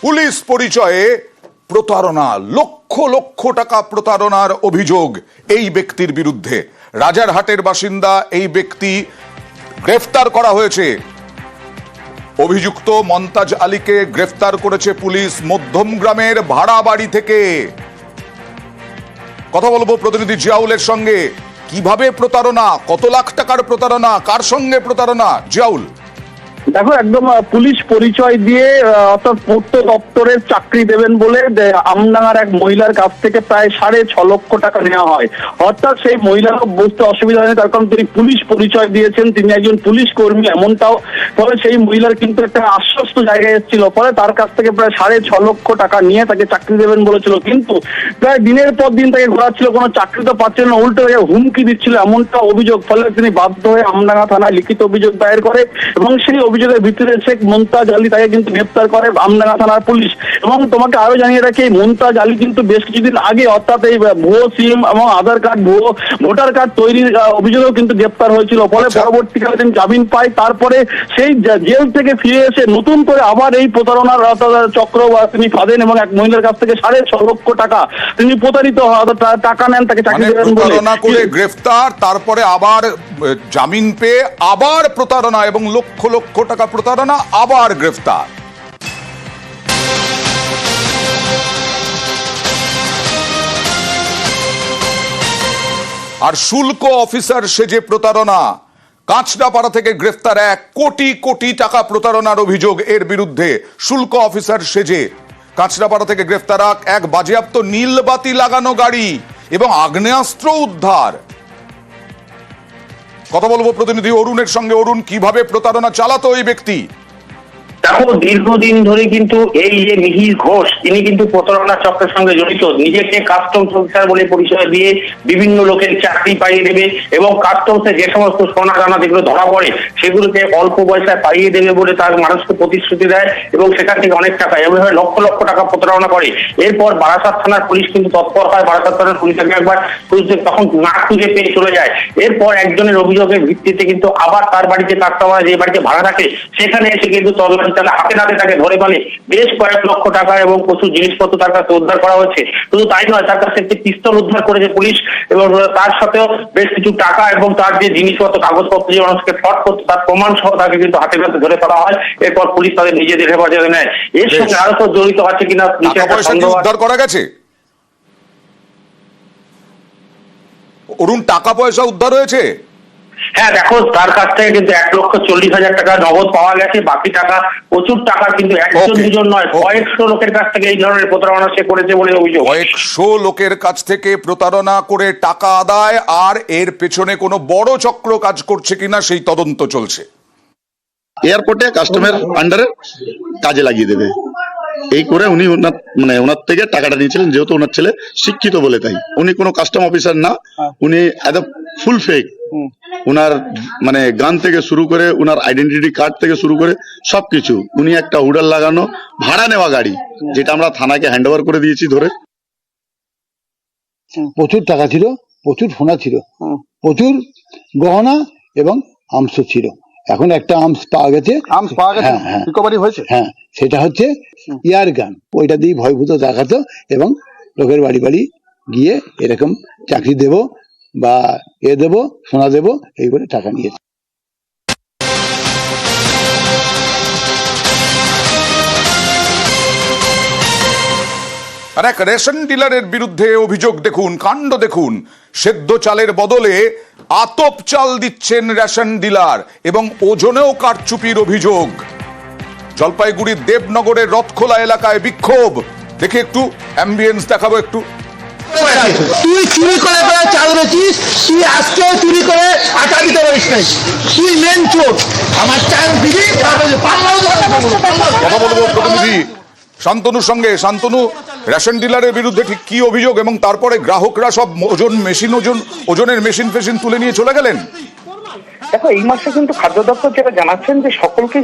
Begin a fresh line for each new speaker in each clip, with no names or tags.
Police পরিচয়ে প্রতারণা, লক্ষ লক্ষ টাকা প্রতারণার অভিযোগ এই ব্যক্তির বিরুদ্ধে। রাজারহাটের বাসিন্দা এই ব্যক্তি গ্রেফতার করা হয়েছে। অভিযুক্ত মন্তাজ আলীকে গ্রেফতার করেছে পুলিশ মধ্যমগ্রামের ভাড়া বাড়ি থেকে। কথা বলবো প্রতিনিধি জিয়াউলের সঙ্গে। কিভাবে প্রতারণা, কত লাখ টাকার প্রতারণা, কার সঙ্গে প্রতারণা? জিয়াউল,
দেখো, একদম পুলিশ পরিচয় দিয়ে অর্থাৎ পূর্ত দপ্তরের চাকরি দেবেন বলে আমডাঙ্গার এক মহিলার কাছ থেকে প্রায় 6.5 লক্ষ টাকা নেওয়া হয়। অর্থাৎ সেই মহিলার বুঝতে অসুবিধা হয়নি, তার কারণ তিনি পুলিশ পরিচয় দিয়েছেন, তিনি একজন পুলিশ কর্মী এমনটাও। ফলে সেই মহিলার কিন্তু একটা আশ্বস্ত জায়গায় এসেছিল, ফলে তার কাছ থেকে প্রায় 6.5 লক্ষ টাকা নিয়ে তাকে চাকরি দেবেন বলেছিল। কিন্তু প্রায় দিনের পর দিন তাকে ঘোরাচ্ছিল, কোনো চাকরি তো পাচ্ছিল না, উল্টো তাকে হুমকি দিচ্ছিল, এমনটা অভিযোগ। ফলে তিনি বাধ্য হয়ে আমডাঙ্গা থানায় লিখিত অভিযোগ দায়ের করে এবং সেই অভিযোগের ভিত্তিতে শেখ মন্তাজ আলী তাকে কিন্তু গ্রেফতার করে আমডাঙ্গা থানার পুলিশ। এবং তোমাকে আরো জানিয়ে রাখি, এই মন্তাজ আলী কিন্তু বেশ কিছুদিন আগে অর্থাৎ এই ভুয়ো সিম এবং আধার কার্ড, ভুয়ো ভোটার কার্ড তৈরির অভিযোগেও কিন্তু গ্রেফতার হয়েছিল। ফলে পরবর্তীকালে তিনি জামিন পায়, তারপরে সেই জেল থেকে ফিরে এসে নতুন করে আবার এই প্রতারণার চক্র তিনি ফাঁদেন এবং এক মহিলার কাছ থেকে 6.5 লক্ষ টাকা তিনি প্রতারিত টাকা নেন, তাকে চাকরি দেবেন বলে।
প্রতারণা করে গ্রেফতার, তারপরে আবার জামিন পেয়ে আবার প্রতারণা এবং লক্ষ লক্ষ টাকা প্রতারণা, আবার গ্রেফতার। আর শুল্ক অফিসার সেজে প্রতারণা। কাঁচরাপাড়া থেকে গ্রেফতার 1 কোটি কোটি টাকা প্রতারণার অভিযোগ এর বিরুদ্ধে। শুল্ক অফিসার সেজে কাঁচরাপাড়া থেকে গ্রেফতার এক বাজেয়াপ্ত নীলবাতি লাগানো গাড়ি এবং আগ্নেয়াস্ত্র উদ্ধার। কথা বলবো প্রতিনিধি অরুণের সঙ্গে। অরুণ, কিভাবে প্রতারণা চালাতো এই ব্যক্তি?
দেখো, দীর্ঘদিন ধরে কিন্তু এই যে মিহির ঘোষ, তিনি কিন্তু প্রতারণা চক্রের সঙ্গে জড়িত। নিজেকে কাস্টমস অফিসার বলে পরিচয় দিয়ে বিভিন্ন লোকের চাকরি পাইয়ে দেবে এবং কাস্টমসে যে সমস্ত সোনা দানা যেগুলো ধরা পড়ে সেগুলোকে অল্প পয়সায় পাইয়ে দেবে বলে তার মানুষকে প্রতিশ্রুতি দেয় এবং সেখান থেকে অনেক টাকা, এভাবে লক্ষ লক্ষ টাকা প্রতারণা করে। এরপর বারাসাত থানার পুলিশ কিন্তু তৎপর হয়। বারাসাত থানার পুলিশকে একবার তখন না খুঁজে পেয়ে চলে যায়। এরপর একজনের অভিযোগের ভিত্তিতে কিন্তু আবার তার বাড়িতে কাস্টমার যে বাড়িতে ভাড়া থাকে সেখানে এসে কিন্তু তল্লাশি হাতে নাতে তাকে ধরে পালে বেশ কয়েক লক্ষ টাকা এবং প্রচুর জিনিসপত্র তার কাছে উদ্ধার করা হয়েছে। শুধু তাই নয়, তার কাছে একটি পিস্তল উদ্ধার করেছে পুলিশ এবং তার সাথেও বেশ কিছু টাকা এবং তার যে জিনিসপত্র, কাগজপত্র যে মানুষকে ফ্রড করতো তার প্রমাণ সহ তাকে কিন্তু হাতে নাতে ধরে ফেলা হয়। এরপর পুলিশ তাদের নিজেদের হেফাজতে নেয়। এর সঙ্গে আরো তো জড়িত আছে কিনা
উদ্ধার করা গেছে। অরুণ, টাকা পয়সা উদ্ধার হয়েছে?
হ্যাঁ, দেখো, তার কাছ থেকে কিন্তু 1,40,000 টাকা নগদ পাওয়া গেছে। বাকি টাকা, প্রচুর টাকা কিন্তু একজন দুজন নয়, কয়েকশো লোকের কাছ থেকে এই ধরনের প্রতারণা সে করেছে বলে অভিযোগ।
কয়েকশো লোকের কাছ থেকে প্রতারণা করে টাকা আদায়, আর এর পেছনে কোনো বড় চক্র কাজ করছে কিনা সেই তদন্ত চলছে।
এয়ারপোর্টে কাস্টমের আন্ডারে কাজে লাগিয়ে দেবে এই করে উনি ওনার থেকে টাকাটা নিয়েছিলেন। যেহেতু ওনার ছেলে শিক্ষিত বলে তাই উনি কোনো কাস্টম অফিসার না, উনি এত ফুল ফেক। উনার গান থেকে শুরু করে উনার আইডেন্টিটি কার্ড থেকে শুরু করে সবকিছু, উনি একটা হুডার লাগানো ভাড়া নেওয়া গাড়ি, যেটা আমরা থানাকে হ্যান্ড ওভার করে দিয়েছি ধরে।
প্রচুর টাকা ছিল, প্রচুর সোনা ছিল, প্রচুর গহনা এবং আর্মস ছিল। এখন একটা আর্মস পাওয়া গেছে,
রিকভারি হয়েছে।
হ্যাঁ, সেটা হচ্ছে ইয়ার গান। ওইটা দিয়ে ভয়ভূত দেখাতো এবং লোকের বাড়ি বাড়ি গিয়ে এরকম চাকরি দেব বা দেব, সোনা দেব, এই করে টাকা নিয়েছে।
আর এক রেশন ডিলারের বিরুদ্ধে অভিযোগ দেখুন, কাণ্ড দেখুন। সেদ্ধ চালের বদলে আতপ চাল দিচ্ছেন রেশন ডিলার এবং ওজনেও কারচুপির অভিযোগ। জলপাইগুড়ির দেবনগরের রথখোলা এলাকায় বিক্ষোভ। দেখে একটু অ্যাম্বিয়েন্স দেখাবো একটু।
তুই চুরি করে চাল বেচিস, তুই আজকেও চুরি করে আটা দিতে পারিস নাই, তুই মেন চোর। আমার চাল দিবি।
কথা বলবো প্রতিনিধি শান্তনুর সঙ্গে। শান্তনু, রেশন ডিলারের বিরুদ্ধে ঠিক কি অভিযোগ এবং তারপরে গ্রাহকরা সব ওজনের মেশিন তুলে নিয়ে চলে গেলেন?
দেখো এই মাসে কিন্তু খাদ্য দপ্তর যেটা জানাচ্ছেন যে সকলকে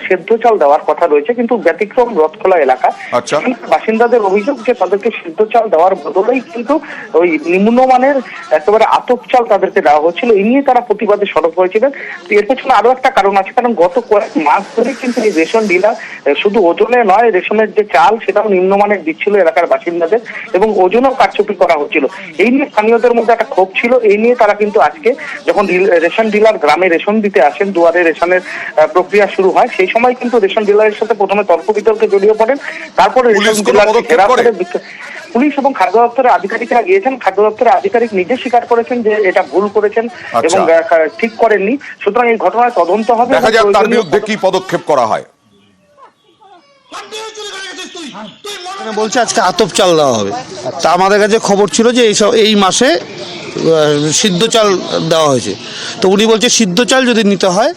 সেদ্ধ চাল দেওয়ার কথা রয়েছে, কিন্তু ব্যতিক্রম রথখোলা এলাকা
আচ্ছা।
বাসিন্দাদের অভিযোগ যে তাদেরকে সেদ্ধ চাল দেওয়ার বদলেই কিন্তু ওই নিম্নমানের একেবারে আতপ চাল তাদেরকে দেওয়া হচ্ছিল। এই নিয়ে তারা প্রতিবাদে সরব হয়েছিলেন। তো এর পেছনে আরো একটা কারণ আছে, কারণ গত কয়েক মাস ধরে কিন্তু এই রেশন ডিলার শুধু ওজনে নয়, রেশনের যে চাল সেটাও নিম্নমানের দিচ্ছিল এলাকার বাসিন্দাদের এবং ওজনেও কারচুপি করা হচ্ছিল। এই নিয়ে স্থানীয়দের মধ্যে একটা ক্ষোভ ছিল। এই নিয়ে তারা কিন্তু আজকে যখন রেশন ডিলার গ্রামে রেশন দিতে আসেন, দুয়ারে রেশনের প্রক্রিয়া শুরু হয়, সেই সময় কিন্তু রেশন ডিলারের সাথে প্রথমে তর্ক বিতর্কে জড়িয়ে পড়েন। তারপরে রেশন ডিলারকে ঘেরাও করে পুলিশ এবং খাদ্য দপ্তরের আধিকারিকরা গিয়েছেন। খাদ্য দপ্তরের আধিকারিক নিজে স্বীকার করেছেন যে এটা ভুল করেছেন এবং ঠিক করেননি। সুতরাং এই ঘটনায় তদন্ত হবে,
দেখা যাক তার বিরুদ্ধে কি পদক্ষেপ করা হয়।
বলছে আজকে আতপ চাল দেওয়া হবে। তা আমাদের কাছে খবর ছিল যে এই মাসে সিদ্ধ চাল দেওয়া হয়েছে। তো উনি বলছে সিদ্ধ চাল যদি নিতে হয়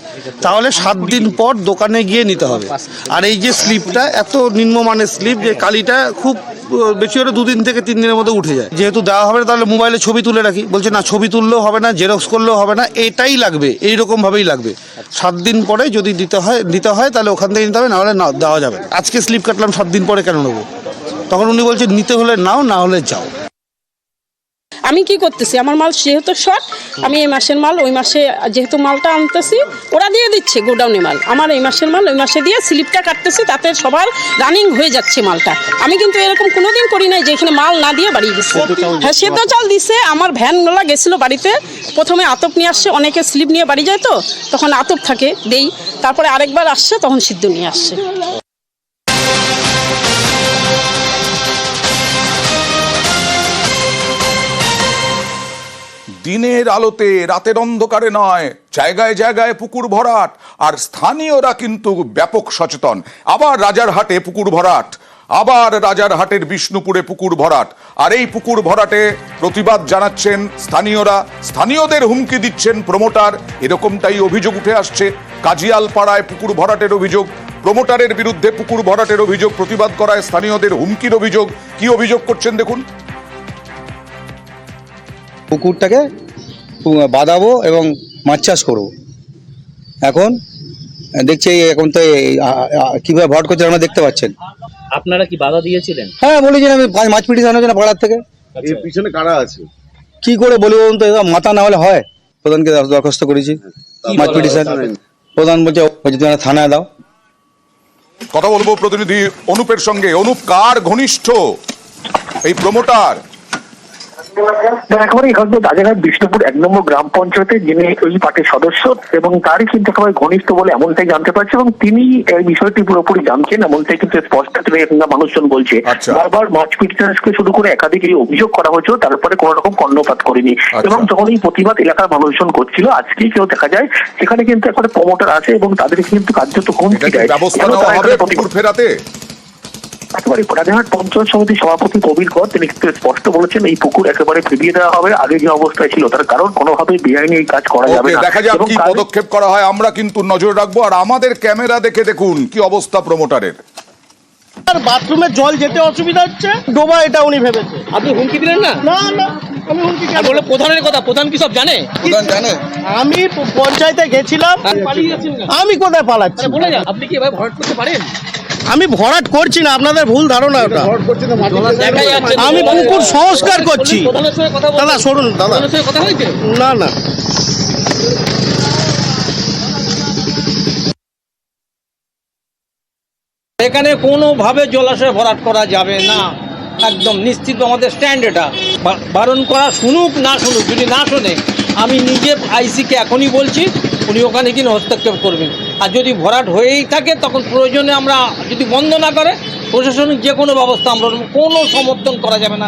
তাহলে 7 দিন পর দোকানে গিয়ে নিতে হবে। আর এই যে স্লিপটা এত নিম্নমানের স্লিপ যে কালিটা খুব বেশি হলে 2 দিন থেকে 3 দিনের মধ্যে উঠে যায়। যেহেতু দেওয়া হবে না তাহলে মোবাইলে ছবি তুলে রাখি। বলছে না, ছবি তুললেও হবে না, জেরক্স করলেও হবে না, এটাই লাগবে, এইরকমভাবেই লাগবে। 7 দিন পরে যদি দিতে হয় তাহলে ওখান থেকে নিতে হবে, নাহলে না দেওয়া যাবে। আজকে স্লিপ কাটলাম, 7 দিন পরে কেন নেবো? তখন উনি বলছে নিতে হলে নাও, না হলে যাও।
আমি কি করতেছি, আমার মাল যেহেতু শর্ট, আমি এই মাসের মাল ওই মাসে যেহেতু মালটা আনতেছি, ওরা দিয়ে দিচ্ছে গোডাউনে মাল, আমার এই মাসের মাল ওই মাসে দিয়ে স্লিপটা কাটতেছি, তাতে সবার রানিং হয়ে যাচ্ছে মালটা। আমি কিন্তু এরকম কোনোদিন করি নাই যে এখানে মাল না দিয়ে বাড়ি দিচ্ছে। হ্যাঁ, সেদ্ধ চাল দিচ্ছে। আমার ভ্যানগুলা গেছিলো বাড়িতে, প্রথমে আতপ নিয়ে আসছে, অনেকে স্লিপ নিয়ে বাড়ি যায়, তো তখন আতপ থাকে দেই, তারপরে আরেকবার আসছে তখন সিদ্ধ নিয়ে আসছে।
দিনের আলোতে, রাতের অন্ধকারে নয়, জায়গায় জায়গায় পুকুর ভরাট, আর স্থানীয়রা কিন্তু ব্যাপক সচেতন। আবার রাজারহাটে পুকুর ভরাট, আবার রাজারহাটের বিষ্ণুপুরে পুকুর ভরাট, আর এই পুকুর ভরাটে প্রতিবাদ জানাচ্ছেন স্থানীয়রা, স্থানীয়দের হুমকি দিচ্ছেন প্রমোটার, এরকমটাই অভিযোগ উঠে আসছে। কাজিয়ালপাড়ায় পুকুর ভরাটের অভিযোগ, প্রমোটারের বিরুদ্ধে পুকুর ভরাটের অভিযোগ, প্রতিবাদ করায় স্থানীয়দের হুমকির অভিযোগ। কি অভিযোগ করছেন দেখুন।
পুকুরটাকে বাঁধাবো এবং মাছ চাষ করবো। এখন দেখছি এখন তো কিভাবে ভরাট করছে আপনারা দেখতে পাচ্ছেন।
আপনারা কি বাধা দিয়েছিলেন?
হ্যাঁ, বলেছিলাম আমি মাছ পিটিয়ে আনার জন্য পাড়ার থেকে।
পিছনে কারা আছে?
কি করে বলি বলুন তো, মাথা না হলে হয়? প্রধানকে দরখাস্ত করেছি মাছ পিটিশন। প্রধান বলছে তোমরা থানায় দাও।
কথা বলবো প্রতিনিধি অনুপের সঙ্গে। অনুপ, কার ঘনিষ্ঠ এই প্রমোটার?
একেবারে এখানে রাজারহাট বিষ্ণুপুর 1 নম্বর গ্রাম পঞ্চায়েতে যিনি এই পার্টির সদস্য এবং তারই কিন্তু একেবারে ঘনিষ্ঠ বলে এমনটাই জানতে পারছি, এবং তিনি এই বিষয়টি পুরোপুরি জানছেন এমনটাই কিন্তু স্পষ্ট এখানকার মানুষজন বলছে। বারবার মাছ পিটিশনকে শুরু করে একাধিক এই অভিযোগ করা হয়েছিল, তারপরে কোনো রকম কর্ণপাত করেনি। এবং যখন এই প্রতিবাদ এলাকার মানুষজন করছিল, আজকেই কেউ দেখা যায় সেখানে কিন্তু একেবারে প্রমোটার আছে এবং তাদের কিন্তু কার্যত হুমকি দেয়। একেবারে রাজারহাট পঞ্চায়েত সমিতির সভাপতি কবির কর তিনি কিন্তু স্পষ্ট বলেছেন এই পুকুর একেবারে ফিরিয়ে দেওয়া হবে আগে যে অবস্থায় ছিল, তার কারণ কোনোভাবেই বেআইনি এই কাজ করা যাবে না।
দেখা যাক কি পদক্ষেপ করা হয়, আমরা কিন্তু নজর রাখবো। আর আমাদের ক্যামেরা দেখে দেখুন কি অবস্থা প্রমোটারের।
বাথরুমে জল যেতে অসুবিধা হচ্ছে, ডোবা এটা উনি ভেবেছে।
আপনি হুমকি দিলেন না?
না না, আমি হুমকি কেন
বলে প্রধানের কথা, প্রধান কি সব জানে?
প্রধান জানে।
আমি পঞ্চায়েতে গেছিলাম,
পালিয়ে যাচ্ছেন না?
আমি কোথায় পালাচ্ছি?
বলে যান, আপনি কি এভাবে ভরাট করতে পারেন?
আমি ভরাট করছি না, আপনাদের ভুল ধারণা ওটা। আমি পুকুর সংস্কার করছি।
প্রধানের সঙ্গে কথা বলুন।
দাদা শুনুন, দাদা
প্রধানের সঙ্গে কথা হয়েছে?
না না,
এখানে কোনোভাবে জলাশয় ভরাট করা যাবে না, একদম নিশ্চিত। আমাদের স্ট্যান্ড এটা। বারণ করা শুনুক না শুনুক, যদি না শোনে আমি নিজে আইসিকে এখনই বলছি, উনি ওখানে কিনে হস্তক্ষেপ করবেন। আর যদি ভরাট হয়েই থাকে তখন প্রয়োজনে আমরা যদি বন্ধ না করে প্রশাসনিক যে কোনো ব্যবস্থা আমরা কোনো সমর্থন করা যাবে না।